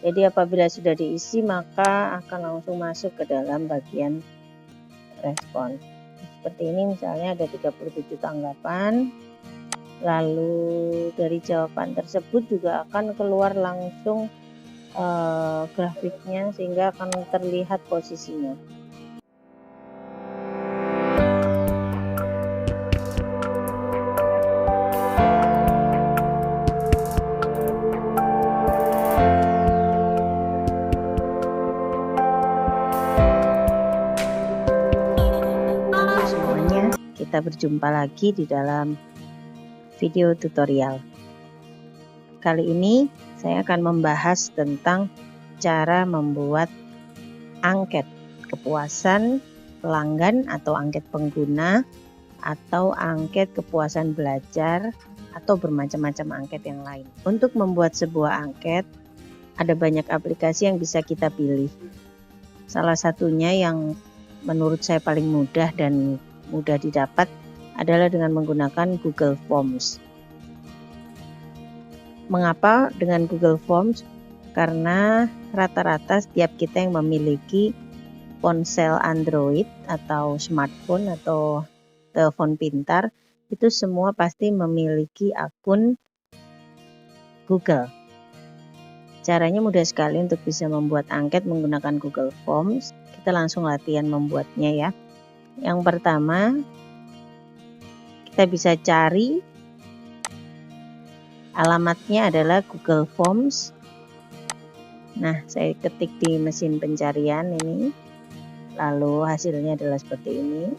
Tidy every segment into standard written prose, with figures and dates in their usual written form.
Jadi apabila sudah diisi maka akan langsung masuk ke dalam bagian respon. Seperti ini misalnya ada 37 tanggapan. Lalu dari jawaban tersebut juga akan keluar langsung grafiknya sehingga akan terlihat posisinya. Semuanya, kita berjumpa lagi di dalam video tutorial. Kali ini saya akan membahas tentang cara membuat angket kepuasan pelanggan atau angket pengguna atau angket kepuasan belajar atau bermacam-macam angket yang lain. Untuk membuat sebuah angket ada banyak aplikasi yang bisa kita pilih. Salah satunya yang menurut saya paling mudah dan mudah didapat adalah dengan menggunakan Google Forms. Mengapa dengan Google Forms? Karena rata-rata setiap kita yang memiliki ponsel Android atau smartphone atau telepon pintar itu semua pasti memiliki akun Google. Caranya mudah sekali untuk bisa membuat angket menggunakan Google Forms. Kita langsung latihan membuatnya ya. Yang pertama, kita bisa cari alamatnya adalah Google Forms. Nah, saya ketik di mesin pencarian ini. Lalu hasilnya adalah seperti ini.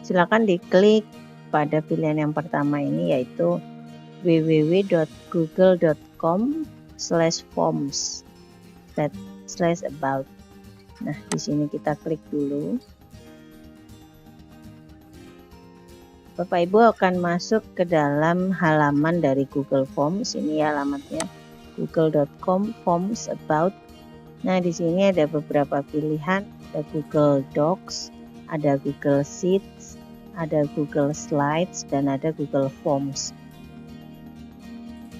Silakan diklik pada pilihan yang pertama ini yaitu www.google.com/forms/about. Nah, di sini kita klik dulu. Bapak Ibu akan masuk ke dalam halaman dari Google Forms. Ini ya alamatnya google.com/forms/about. Nah, di sini ada beberapa pilihan, ada Google Docs, ada Google Sheets, ada Google Slides, dan ada Google Forms.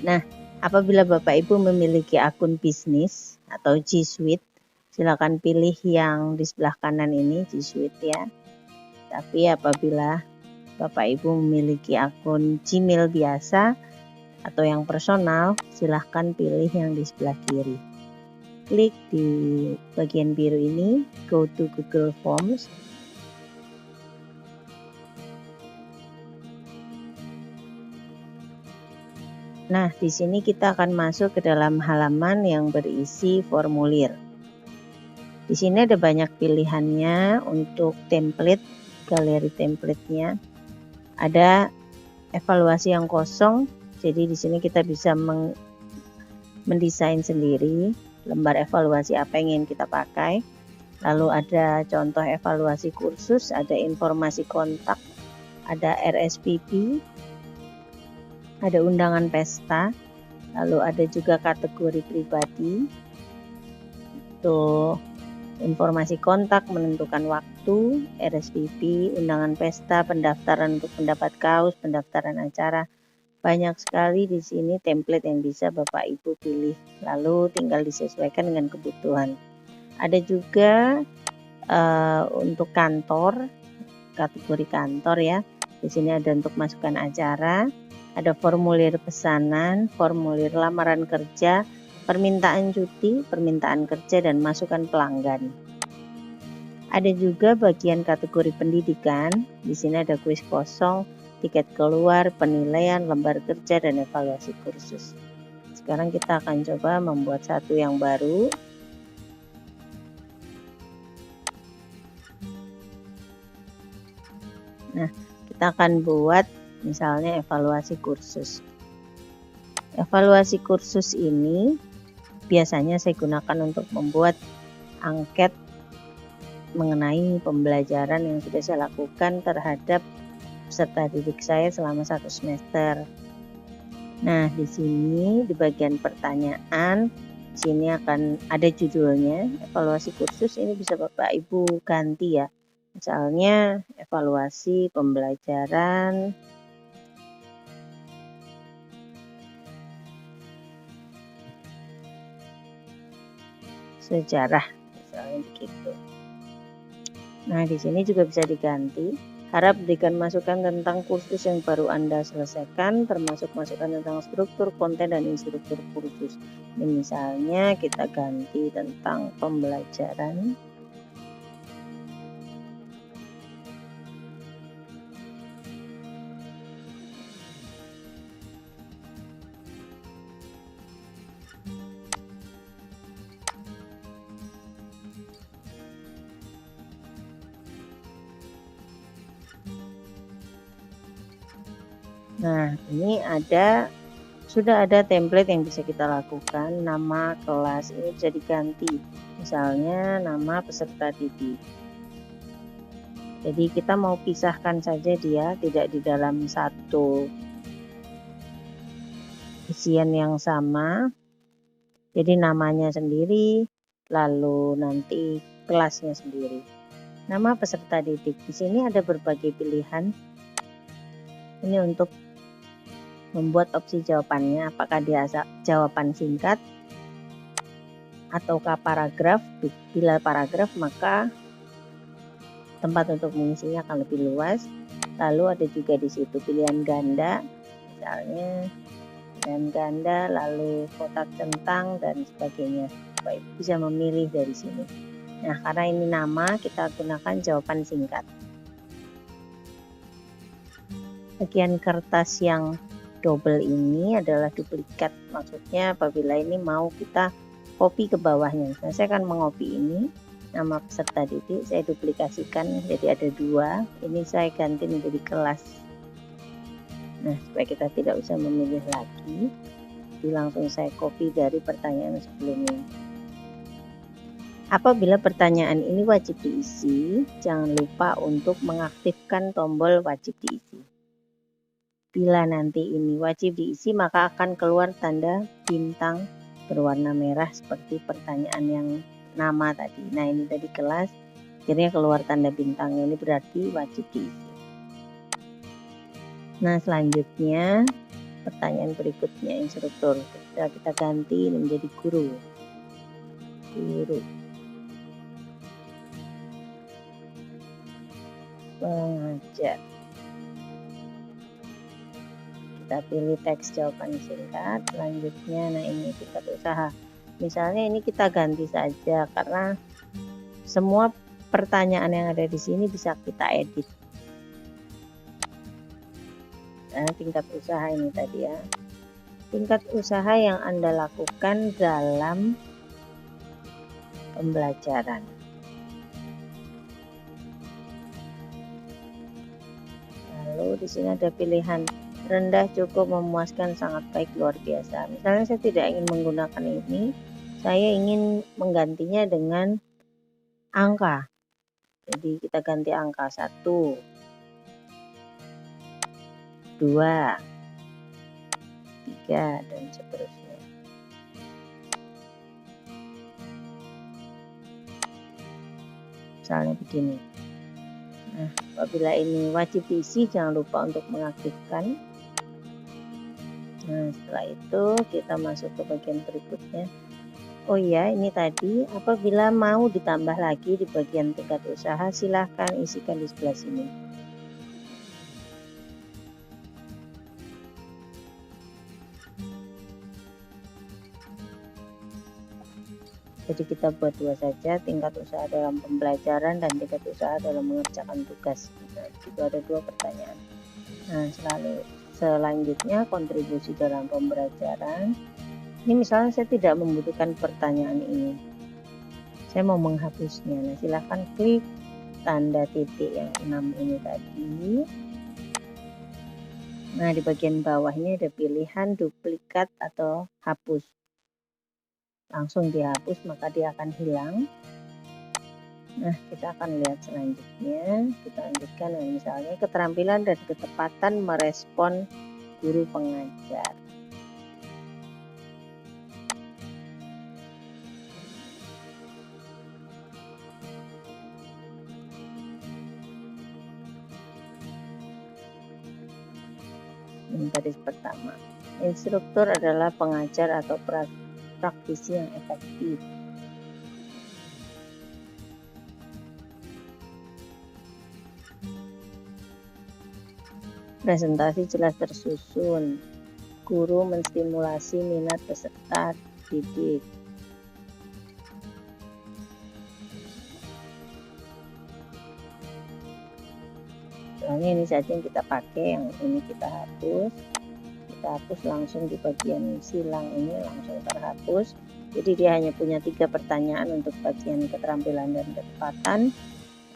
Nah, apabila Bapak Ibu memiliki akun bisnis atau G Suite, silakan pilih yang di sebelah kanan ini G Suite ya. Tapi apabila Bapak Ibu memiliki akun Gmail biasa atau yang personal, silahkan pilih yang di sebelah kiri. Klik di bagian biru ini, go to Google Forms. Nah, di sini kita akan masuk ke dalam halaman yang berisi formulir. Di sini ada banyak pilihannya untuk template, galeri template-nya. Ada evaluasi yang kosong, jadi di sini kita bisa mendesain sendiri lembar evaluasi apa yang ingin kita pakai. Lalu ada contoh evaluasi kursus, ada informasi kontak, ada RSVP, ada undangan pesta, lalu ada juga kategori pribadi. Untuk informasi kontak, menentukan waktu, RSVP, undangan pesta, pendaftaran untuk pendapat kaus, pendaftaran acara. Banyak sekali di sini template yang bisa Bapak Ibu pilih. Lalu tinggal disesuaikan dengan kebutuhan. Ada juga untuk kantor, kategori kantor ya. Di sini ada untuk masukan acara, ada formulir pesanan, formulir lamaran kerja, permintaan cuti, permintaan kerja, dan masukan pelanggan. Ada juga bagian kategori pendidikan. Di sini ada kuis kosong, tiket keluar, penilaian, lembar kerja, dan evaluasi kursus. Sekarang kita akan coba membuat satu yang baru. Nah, kita akan buat misalnya evaluasi kursus. Evaluasi kursus ini biasanya saya gunakan untuk membuat angket mengenai pembelajaran yang sudah saya lakukan terhadap peserta didik saya selama 1 semester. Nah, di sini di bagian pertanyaan, di sini akan ada judulnya, evaluasi kursus. Ini bisa Bapak Ibu ganti ya. Misalnya evaluasi pembelajaran sejarah, misalnya begitu. Nah, di sini juga bisa diganti. Harap berikan masukan tentang kursus yang baru Anda selesaikan, termasuk masukan tentang struktur, konten, dan instruktur kursus. Ini misalnya kita ganti tentang pembelajaran. Nah, ini sudah ada template yang bisa kita lakukan. Nama kelas ini bisa diganti, misalnya nama peserta didik. Jadi kita mau pisahkan saja dia, tidak di dalam satu isian yang sama. Jadi namanya sendiri, lalu nanti kelasnya sendiri. Nama peserta didik. Di sini ada berbagai pilihan. Ini untuk membuat opsi jawabannya, apakah dia jawaban singkat ataukah paragraf. Bila paragraf maka tempat untuk mengisinya akan lebih luas. Lalu ada juga di situ pilihan ganda, misalnya pilihan ganda, lalu kotak centang dan sebagainya. Baik, bisa memilih dari sini. Nah, karena ini nama, kita gunakan jawaban singkat. Bagian kertas yang double ini adalah duplikat, maksudnya apabila ini mau kita copy ke bawahnya. Nah, saya akan mengopi ini, nama peserta didik, saya duplikasikan jadi ada 2, ini saya ganti menjadi kelas. Nah, supaya kita tidak usah memilih lagi, jadi langsung saya copy dari pertanyaan sebelumnya. Apabila pertanyaan ini wajib diisi, jangan lupa untuk mengaktifkan tombol wajib diisi. Bila nanti ini wajib diisi, maka akan keluar tanda bintang berwarna merah seperti pertanyaan yang nama tadi. Nah, ini tadi kelas, akhirnya keluar tanda bintangnya, ini berarti wajib diisi. Nah, selanjutnya pertanyaan berikutnya instruktur. Kita ganti ini menjadi guru. Pengajar. Kita pilih teks jawaban singkat. Selanjutnya, nah ini tingkat usaha. Misalnya ini kita ganti saja karena semua pertanyaan yang ada di sini bisa kita edit. Nah, tingkat usaha ini tadi ya. Tingkat usaha yang Anda lakukan dalam pembelajaran. Lalu di sini ada pilihan rendah, cukup, memuaskan, sangat baik, luar biasa. Misalnya saya tidak ingin menggunakan ini, saya ingin menggantinya dengan angka. Jadi kita ganti angka 1, 2, 3, dan seterusnya. Misalnya begini. Nah, apabila ini wajib diisi, jangan lupa untuk mengaktifkan. Nah, setelah itu kita masuk ke bagian berikutnya. Oh iya, ini tadi apabila mau ditambah lagi di bagian tingkat usaha, silahkan isikan di sebelah sini. Jadi kita buat 2 saja, tingkat usaha dalam pembelajaran dan tingkat usaha dalam mengerjakan tugas. Nah, itu ada 2 pertanyaan. Nah, selanjutnya kontribusi dalam pembelajaran. Ini misalnya saya tidak membutuhkan pertanyaan ini. Saya mau menghapusnya. Nah, silahkan klik tanda titik yang 6 ini tadi. Nah, di bagian bawah ini ada pilihan duplikat atau hapus. Langsung dihapus, maka dia akan hilang. Nah, kita akan lihat selanjutnya. Kita lanjutkan, nah, misalnya keterampilan dan ketepatan merespon guru pengajar. Ini baris pertama. Instruktur adalah pengajar atau praktisi yang efektif. Presentasi jelas tersusun. Guru menstimulasi minat peserta didik. Soalnya ini saja yang kita pakai, yang ini kita hapus. Kita hapus langsung di bagian silang ini, langsung terhapus. Jadi dia hanya punya 3 pertanyaan untuk bagian keterampilan dan ketepatan.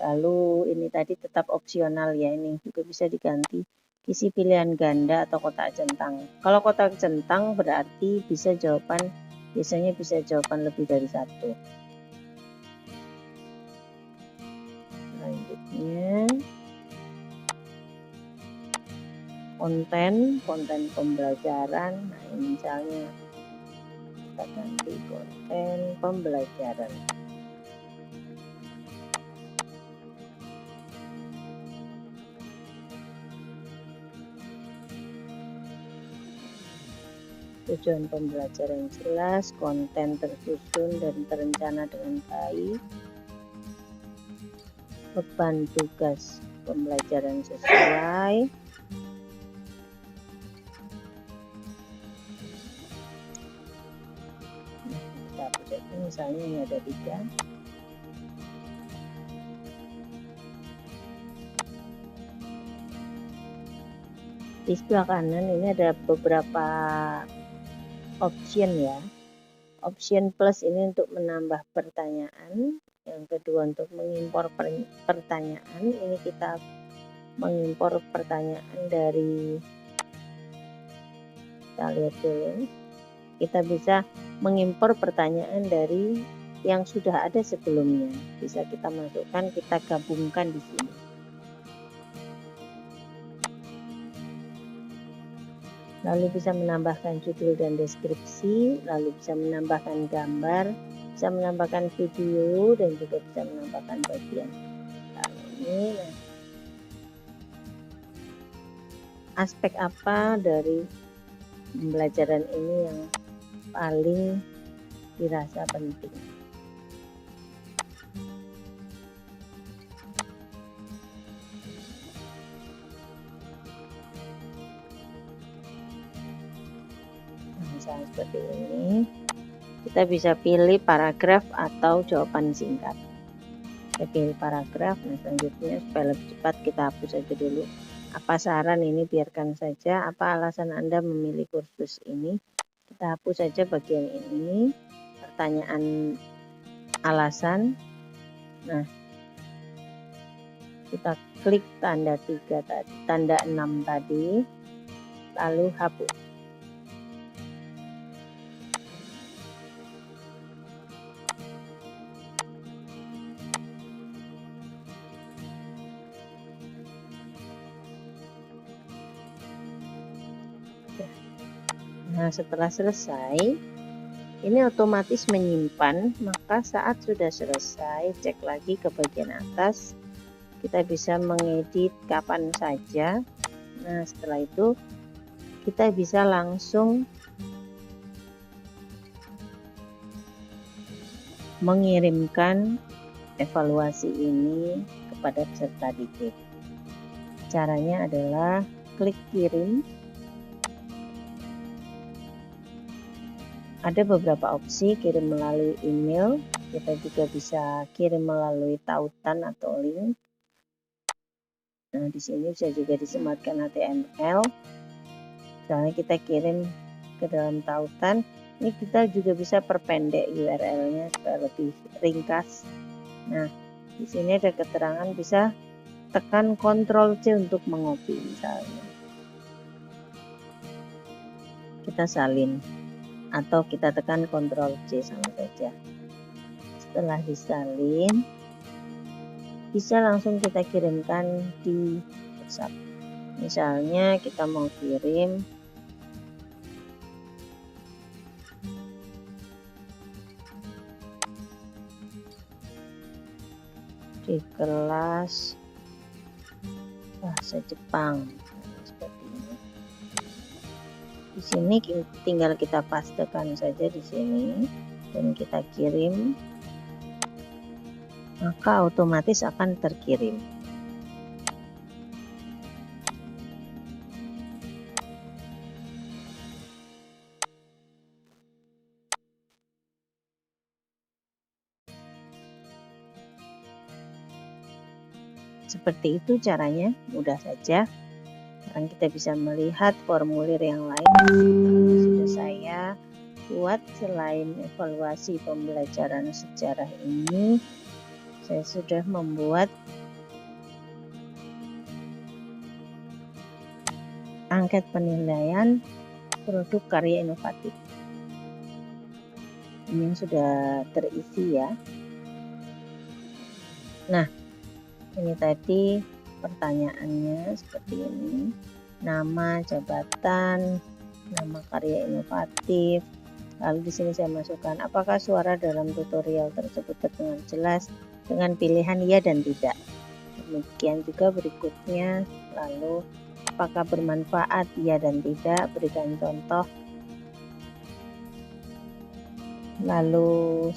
Lalu ini tadi tetap opsional ya, ini juga bisa diganti isi pilihan ganda atau kotak centang. Kalau kotak centang berarti bisa jawaban, biasanya bisa jawaban lebih dari 1. Selanjutnya konten pembelajaran. Nah ini misalnya kita ganti konten pembelajaran. Tujuan pembelajaran jelas, konten tersusun dan terencana dengan baik, beban tugas pembelajaran sesuai, nah, kita hapus aja, misalnya ini ada 3. Di sebelah kanan ini ada beberapa option ya. Option plus ini untuk menambah pertanyaan, yang kedua untuk mengimpor pertanyaan. Ini kita mengimpor pertanyaan dari, kita lihat dulu, kita bisa mengimpor pertanyaan dari yang sudah ada sebelumnya, bisa kita masukkan, kita gabungkan di sini. Lalu bisa menambahkan judul dan deskripsi, lalu bisa menambahkan gambar, bisa menambahkan video, dan juga bisa menambahkan bagian. Nah, ini aspek apa dari pembelajaran ini yang paling dirasa penting? Misalnya seperti ini, kita bisa pilih paragraf atau jawaban singkat. Kita pilih paragraf. Nah selanjutnya supaya lebih cepat kita hapus saja dulu. Apa saran ini biarkan saja, apa alasan Anda memilih kursus ini, kita hapus saja bagian ini, pertanyaan alasan. Nah kita klik tanda 3 tadi, tanda 6 tadi, lalu hapus. Nah setelah selesai, ini otomatis menyimpan, maka saat sudah selesai cek lagi ke bagian atas, kita bisa mengedit kapan saja. Nah setelah itu kita bisa langsung mengirimkan evaluasi ini kepada peserta didik. Caranya adalah klik kirim. Ada beberapa opsi, kirim melalui email, kita juga bisa kirim melalui tautan atau link. Nah, di sini bisa juga disematkan HTML. Misalnya kita kirim ke dalam tautan, ini kita juga bisa perpendek URL-nya supaya lebih ringkas. Nah, di sini ada keterangan, bisa tekan Ctrl C untuk mengopi misalnya. Kita salin atau kita tekan Ctrl C sama saja. Setelah disalin, bisa langsung kita kirimkan di WhatsApp. Misalnya kita mau kirim di kelas bahasa Jepang. Seperti ini. Di sini tinggal kita pastekan saja di sini dan kita kirim, maka otomatis akan terkirim. Seperti itu caranya, mudah saja. Sekarang kita bisa melihat formulir yang lain sudah saya buat. Selain evaluasi pembelajaran sejarah ini, saya sudah membuat angket penilaian produk karya inovatif. Ini sudah terisi ya. Nah, ini tadi pertanyaannya seperti ini. Nama, jabatan, nama karya inovatif. Lalu di sini saya masukkan apakah suara dalam tutorial tersebut terdengar jelas dengan pilihan ya dan tidak. Demikian juga berikutnya, lalu apakah bermanfaat ya dan tidak, berikan contoh. Lalu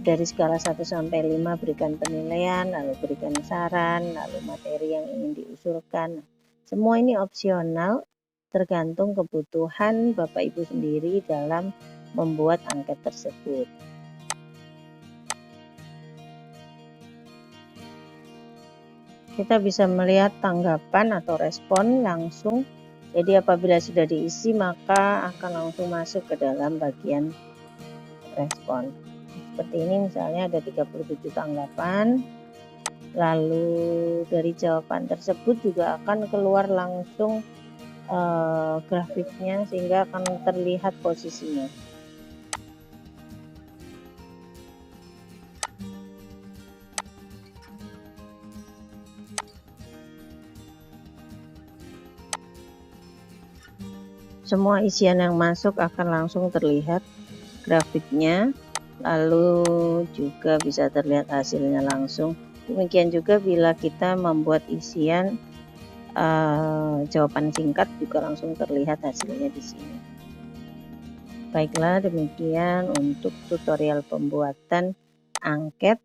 dari skala 1 sampai 5 berikan penilaian, lalu berikan saran, lalu materi yang ingin diusulkan. Semua ini opsional, tergantung kebutuhan Bapak Ibu sendiri dalam membuat angket tersebut. Kita bisa melihat tanggapan atau respon langsung. Jadi apabila sudah diisi maka akan langsung masuk ke dalam bagian respon. Seperti ini misalnya ada 37 tanggapan, lalu dari jawaban tersebut juga akan keluar langsung grafiknya sehingga akan terlihat posisinya. Semua isian yang masuk akan langsung terlihat grafiknya, lalu juga bisa terlihat hasilnya langsung. Demikian juga bila kita membuat isian jawaban singkat juga langsung terlihat hasilnya di sini. Baiklah, demikian untuk tutorial pembuatan angket.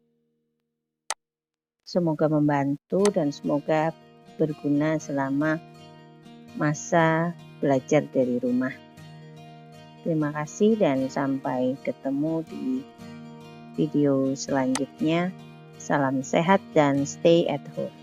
Semoga membantu dan semoga berguna selama masa belajar dari rumah. Terima kasih dan sampai ketemu di video selanjutnya. Salam sehat dan stay at home.